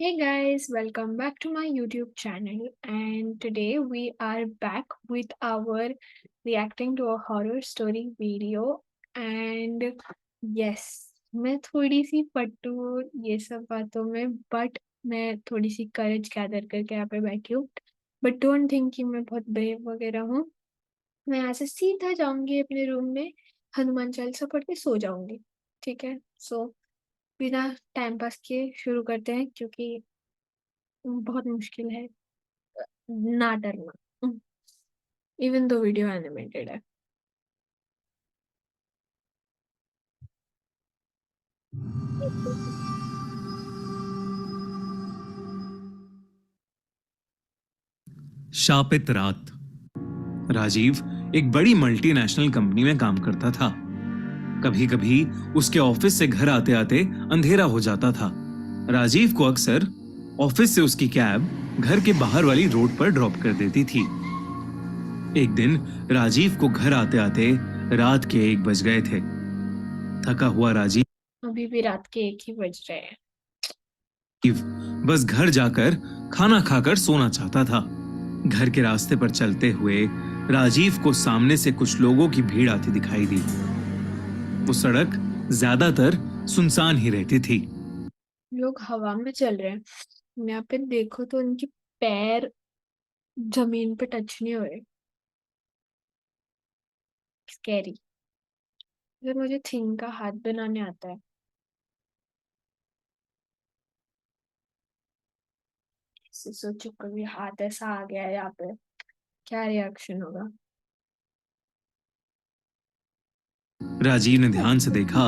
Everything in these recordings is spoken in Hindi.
Hey guys, welcome back to my YouTube channel. And today we are back with our reacting to a horror story video. And yes, मैं थोड़ी सी पट्टू ये सब बातों में बट मैं थोड़ी सी करेज गैदर करके यहाँ पे बैठी हूँ. बट डोंट थिंक कि मैं बहुत ब्रेव वगैरह हूँ. मैं यहाँ से सीधा जाऊंगी अपने रूम में, हनुमान चालीसा पढ़ के सो जाऊंगी. ठीक है. सो बिना टाइम पास किए शुरू करते हैं क्योंकि बहुत मुश्किल है ना डरना, इवन दो वीडियो एनिमेटेड है. शापित रात। राजीव एक बड़ी मल्टीनेशनल कंपनी में काम करता था। कभी कभी उसके ऑफिस से घर आते आते अंधेरा हो जाता था। राजीव को अक्सर ऑफिस से उसकी कैब घर के बाहर वाली रोड पर ड्रॉप कर देती थी। एक दिन राजीव को घर आते आते रात के 1 बज गए थे। थका हुआ राजीव अभी भी रात के 1 ही बज रहे हैं. बस घर जाकर खाना खाकर सोना चाहता था। घर के रास्ते पर चलते हुए राजीव को सामने से कुछ लोगों की भीड़ आती दिखाई दी। वो सड़क ज्यादातर सुनसान ही रहती थी। लोग हवा में चल रहे हैं. यहाँ पे देखो तो उनके पैर जमीन पे टच नहीं हो रहे. स्कैरी. फिर मुझे थिंग का हाथ बनाने आता है. सोचो कभी हाथ ऐसा आ गया है यहाँ पे, क्या रिएक्शन होगा. राजीव ने ध्यान से देखा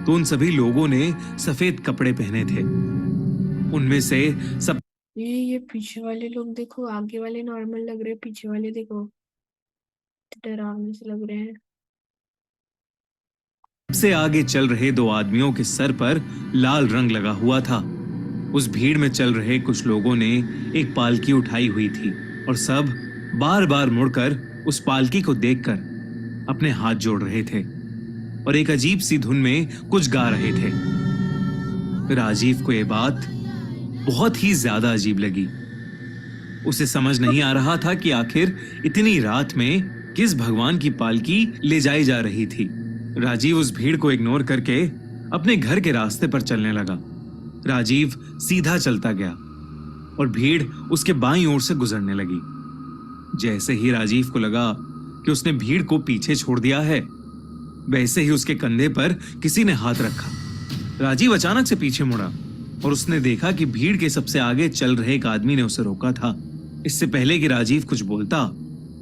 तो उन सभी लोगों ने सफेद कपड़े पहने थे। उनमें से सब ये पीछे वाले लोग देखो, आगे वाले नॉर्मल लग रहे हैं, पीछे वाले देखो डरावने से लग रहे हैं. सबसे आगे चल रहे 2 आदमियों के सर पर लाल रंग लगा हुआ था। उस भीड़ में चल रहे कुछ लोगों ने एक पालकी उठाई हुई थी और सब बार-बार मुड़कर उस पालकी को देखकर अपने हाथ जोड़ रहे थे और एक अजीब सी धुन में कुछ गा रहे थे। राजीव को यह बात बहुत ही ज्यादा अजीब लगी। उसे समझ नहीं आ रहा था कि आखिर इतनी रात में किस भगवान की पालकी ले जाई जा रही थी। राजीव उस भीड़ को इग्नोर करके अपने घर के रास्ते पर चलने लगा। राजीव सीधा चलता गया और भीड़ उसके बाईं ओर से गुजरने लगी। जैसे ही राजीव को लगा कि उसने भीड़ को पीछे छोड़ दिया है, वैसे ही उसके कंधे पर किसी ने हाथ रखा। राजीव अचानक से पीछे मुड़ा और उसने देखा कि भीड़ के सबसे आगे चल रहे एक आदमी ने उसे रोका था। इससे पहले कि राजीव कुछ बोलता,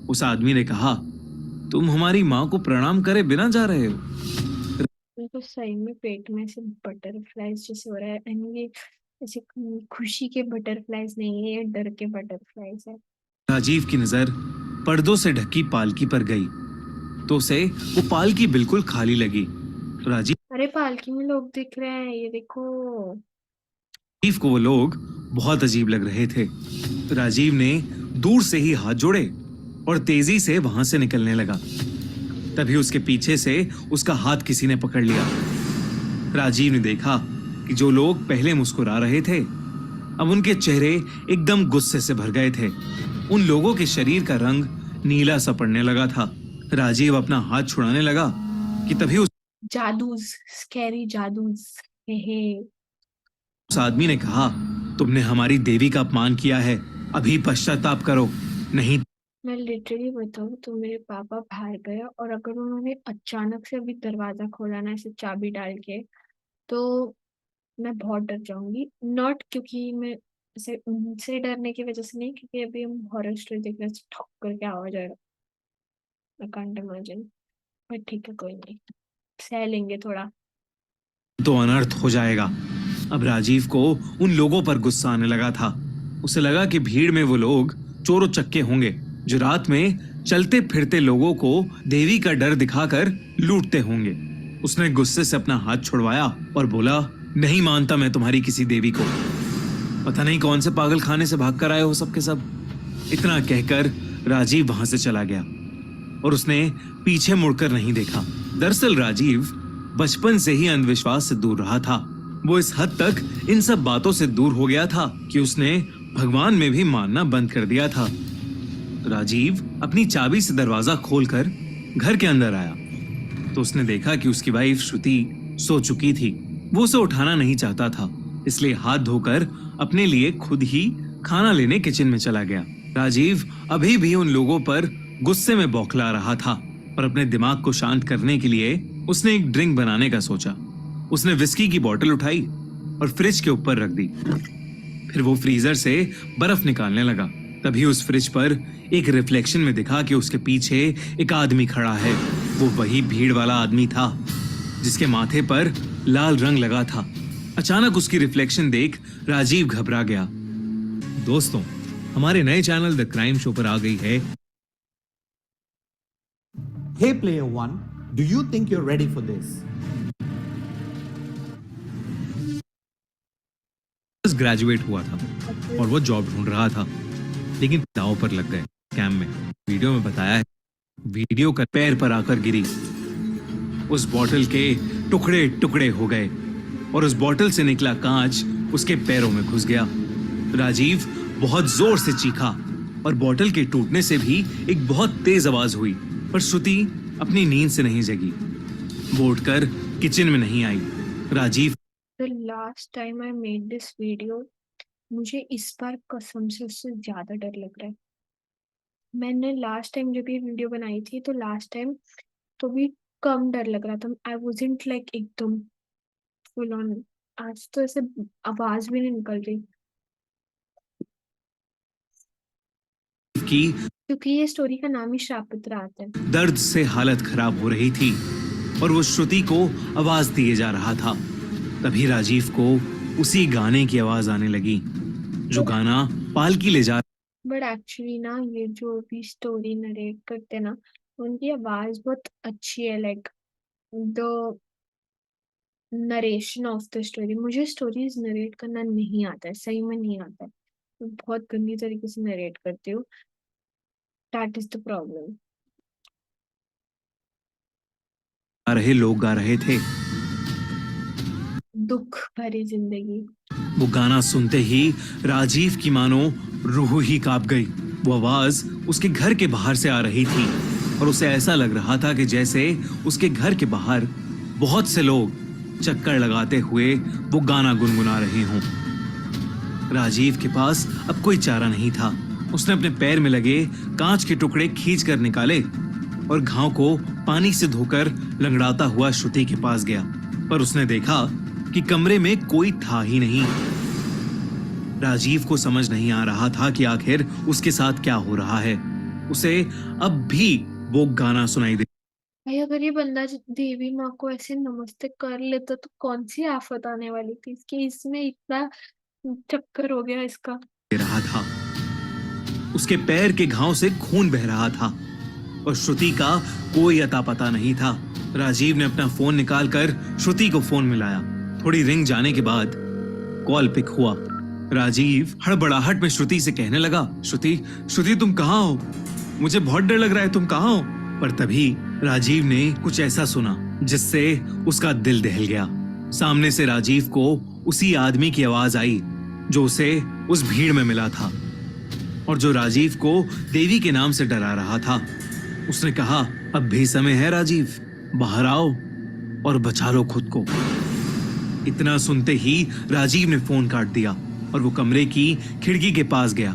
उस आदमी ने कहा, तुम हमारी माँ को प्रणाम करे बिना जा रहे हो? तो सही में पेट में से बटरफ्लाइज जैसे हो रहा है. एंड ये ऐसे खुशी के बटरफ्लाइज नहीं है, ये डर के बटरफ्लाइज है. राजीव की नजर पर्दों से ढकी पालकी पर गई तो उसे वो पालकी बिल्कुल खाली लगी। राजीव अरे पालकी में लोग दिख रहे हैं, ये देखो. को वो लोग बहुत अजीब लग रहे थे। राजीव ने दूर से ही हाथ जोड़े और तेजी से वहां से निकलने लगा। तभी उसके पीछे से उसका हाथ किसी ने पकड़ लिया। राजीव ने देखा कि जो लोग पहले मुस्कुरा रहे थे, अब उनके चेहरे एकदम गुस्से से भर गए थे। उन लोगों के शरीर का रंग नीला सा पड़ने लगा था। राजीव अपना हाथ छुड़ाने लगा कि तभी जादूज, स्कैरी जादूज. हे उस आदमी ने कहा, तुमने हमारी देवी का अपमान किया है, अभी पश्चाताप करो, नहीं। मैं लिटरली बताऊँ तो मेरे पापा बाहर गए और अगर उन्होंने अचानक से अभी दरवाजा खोला ना ऐसे चाबी डाल के, तो मैं बहुत डर जाऊंगी. नॉट क्योंकि मैं ऐसे उनसे डरने की वजह से नहीं, क्योंकि अभी हम हॉरर स्टोरी देख रहे हैं, ठक करके आवाज आएगा. I can't imagine. बट ठीक है, कोई नहीं, सह लेंगे थोड़ा. तो अनर्थ हो जाएगा। अब राजीव को उन लोगों पर गुस्सा आने लगा था। उसे लगा कि भीड़ में वो लोग चोरों चक्के होंगे जो रात में चलते फिरते लोगों को देवी का डर दिखाकर लूटते होंगे। उसने गुस्से से अपना हाथ छुड़वाया और बोला, नहीं मानता मैं तुम्हारी किसी देवी को। पता नहीं कौन से पागल खाने से भागकर आए हो सबके सब। इतना कहकर राजीव वहां से चला गया और उसने पीछे मुड़कर नहीं देखा। दरअसल राजीव बचपन से ही अंधविश्वास से दूर रहा था। वो इस हद तक इन सब बातों से दूर हो गया था कि उसने भगवान में भी मानना बंद कर दिया था। राजीव अपनी चाबी से दरवाजा खोलकर घर के अंदर आया तो उसने देखा कि उसकी वाइफ श्रुति सो चुकी थी। वो उसे उठाना नहीं चाहता था, इसलिए हाथ धोकर अपने लिए खुद ही खाना लेने किचन में चला गया। राजीव अभी भी उन लोगों पर गुस्से में बौखला रहा था और अपने दिमाग को शांत करने के लिए उसने एक ड्रिंक बनाने का सोचा। उसने विस्की की बोतल उठाई और फ्रिज के ऊपर रख दी। फिर वो फ्रीजर से बर्फ निकालने लगा। तभी उस फ्रिज पर एक रिफ्लेक्शन में दिखा कि उसके पीछे एक आदमी खड़ा है। वो वही भीड़ वाला आदमी था जिसके माथे पर लाल रंग लगा था। अचानक उसकी रिफ्लेक्शन देख राजीव घबरा गया। दोस्तों, हमारे नए चैनल द क्राइम शो पर आ गई है Hey player 1, do you think you're ready for this? बस ग्रेजुएट हुआ था और वो जॉब ढूंढ रहा था, लेकिन दांव पर लग गए स्कैम में। वीडियो में बताया है, वीडियो का पैर पर आकर गिरी। उस बोतल के टुकड़े टुकड़े हो गए और उस बोतल से निकला कांच उसके पैरों में घुस गया। राजीव बहुत जोर से चीखा और बोतल के टूटने से भी एक बहुत तेज आवाज हुई, पर श्रुति अपनी नींद से नहीं जगी। वो उठकर किचन में नहीं आई। Rajiv The last time I made this video, मुझे इस बार कसम से उससे ज्यादा डर लग रहा है। मैंने लास्ट टाइम जब ये वीडियो बनाई थी तो लास्ट टाइम तो भी कम डर लग रहा था। आई वॉजेंट लाइक एकदम फुल ऑन। आज तो ऐसे आवाज भी नहीं निकल रही की क्योंकि ये स्टोरी का नाम ही श्रापित रात है। दर्द से हालत खराब हो रही थी और वो श्रुति को आवाज दिए जा रहा था। तभी राजीव को उसी गाने की आवाज आने लगी जो गाना पालकी ले जा। बट एक्चुअली ना, ये जो भी स्टोरी नरेट करते ना, उनकी आवाज बहुत अच्छी है। Like the narration of the story. मुझे स्टोरीज नरेट करना नहीं आता है, सही में नहीं आता है। मैं बहुत गंदी तरीके से नरेट करती हूँ। That is the problem. रहे लोग गा रहे थे। दुख भरी जिंदगी। वो गाना सुनते ही राजीव की मानो रूह ही कांप गई। वो आवाज उसके घर के बाहर से आ रही थी और उसे ऐसा लग रहा था कि जैसे उसके घर के बाहर बहुत से लोग चक्कर लगाते हुए वो गाना गुनगुना रहे हों। राजीव के पास अब कोई चारा नहीं था। उसने अपने पैर में लगे कांच के टुकड़े खींच कर निकाले और घाव को पानी से धोकर लंगड़ाता हुआ श्रुति के पास गया, पर उसने देखा कि कमरे में कोई था ही नहीं। राजीव को समझ नहीं आ रहा था कि आखिर उसके साथ क्या हो रहा है। उसे अब भी वो गाना सुनाई दे भाई, अगर ये बंदा देवी माँ को ऐसे नमस्ते कर लेता तो कौन सी आफत आने वाली थी इसकी। इसमें इतना चक्कर हो गया इसका। रहा था। उसके पैर के घाव से खून बह रहा था और श्रुति का कोई अता पता नहीं था। राजीव ने अपना फोन निकालकर श्रुति को फोन मिलाया। थोड़ी रिंग जाने के बाद कॉल पिक हुआ। राजीव हड़बड़ाहट में श्रुति से कहने लगा, श्रुति तुम कहाँ हो? मुझे बहुत डर लग रहा है, तुम कहाँ हो? पर तभी राजीव ने कुछ ऐसा सुना जिससे उसका दिल दहल गया। सामने से राजीव को उसी आदमी की आवाज आई जो उसे उस भीड़ में मिला था और जो राजीव को देवी के नाम से डरा रहा था। उसने कहा, अब भी समय है राजीव, बाहर आओ और बचा लो खुद को। इतना सुनते ही राजीव ने फोन काट दिया और वो कमरे की खिड़की के पास गया।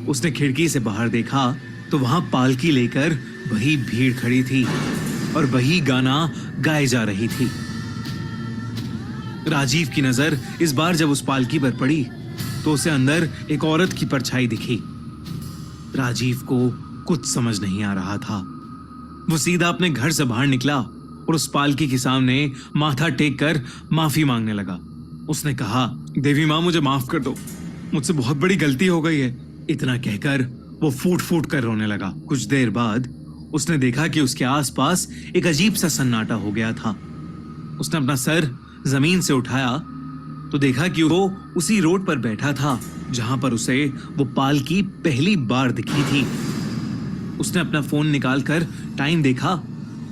उसने खिड़की से बाहर देखा तो वहां पालकी लेकर वही भीड़ खड़ी थी और वही गाना गाए जा रही थी। राजीव की नजर इस बार जब उस पालकी पर पड़ी तो उसे अंदर एक औरत की परछाई दिखी। राजीव को कुछ समझ नहीं आ रहा था। वो सीधा अपने घर से बाहर निकला और उस पालकी के सामने माथा टेक कर माफी मांगने लगा। उसने कहा, देवी माँ मुझे माफ कर दो, मुझसे बहुत बड़ी गलती हो गई है। इतना कहकर वो फूट फूट कर रोने लगा। कुछ देर बाद उसने देखा कि उसके आसपास एक अजीब सा सन्नाटा हो गया था। उसने अपना सर जमीन से उठाया तो देखा कि वो उसी रोड पर बैठा था जहां पर उसे वो पालकी पहली बार दिखी थी। उसने अपना फोन निकालकर टाइम देखा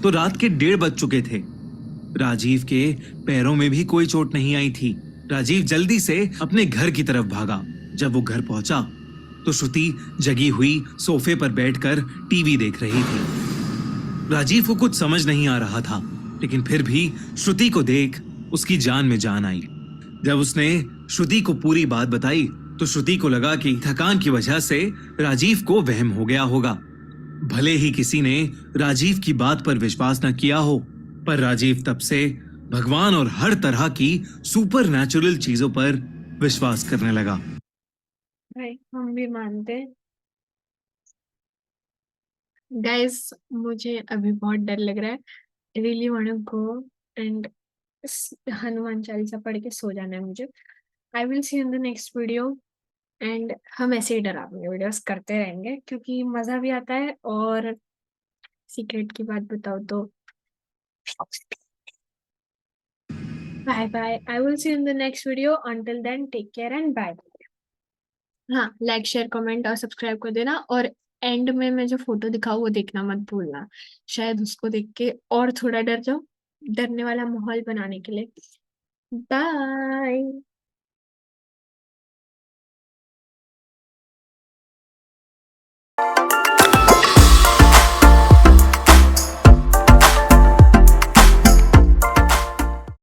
तो रात के 1:30 बज चुके थे। राजीव के पैरों में भी कोई चोट नहीं आई थी। राजीव जल्दी से अपने घर की तरफ भागा। जब वो घर पहुंचा तो श्रुति जगी हुई सोफे पर बैठकर टीवी देख रही थी। राजीव को कुछ समझ नहीं आ रहा था, लेकिन फिर भी श्रुति को देख उसकी जान में जान आई। जब उसने श्रुति को पूरी बात बताई तो श्रुति को लगा कि थकान की वजह से राजीव को वहम हो गया होगा। भले ही किसी ने राजीव की बात पर विश्वास न किया हो, पर राजीव तब से भगवान और हर तरह की सुपर नेचुरल चीजों पर विश्वास करने लगा। भाई हम भी मानते हैं। गाइस मुझे अभी बहुत डर लग रहा है। Really want to go and Hanuman Chalisa पढ़ के सो जाना है मुझे। I will see in the next video. And हम ऐसे ही डरावनी वीडियोस करते रहेंगे क्योंकि मजा भी आता है। और सीक्रेट की बात बताओ तो bye bye. I will see in the next video. Until then take care and bye. हाँ, लाइक शेयर कमेंट और सब्सक्राइब कर देना। और एंड में मैं जो फोटो दिखाऊँ वो देखना मत भूलना। शायद उसको देख के और थोड़ा डर जाओ। डरने वाला माहौल बनाने के लिए। बाय।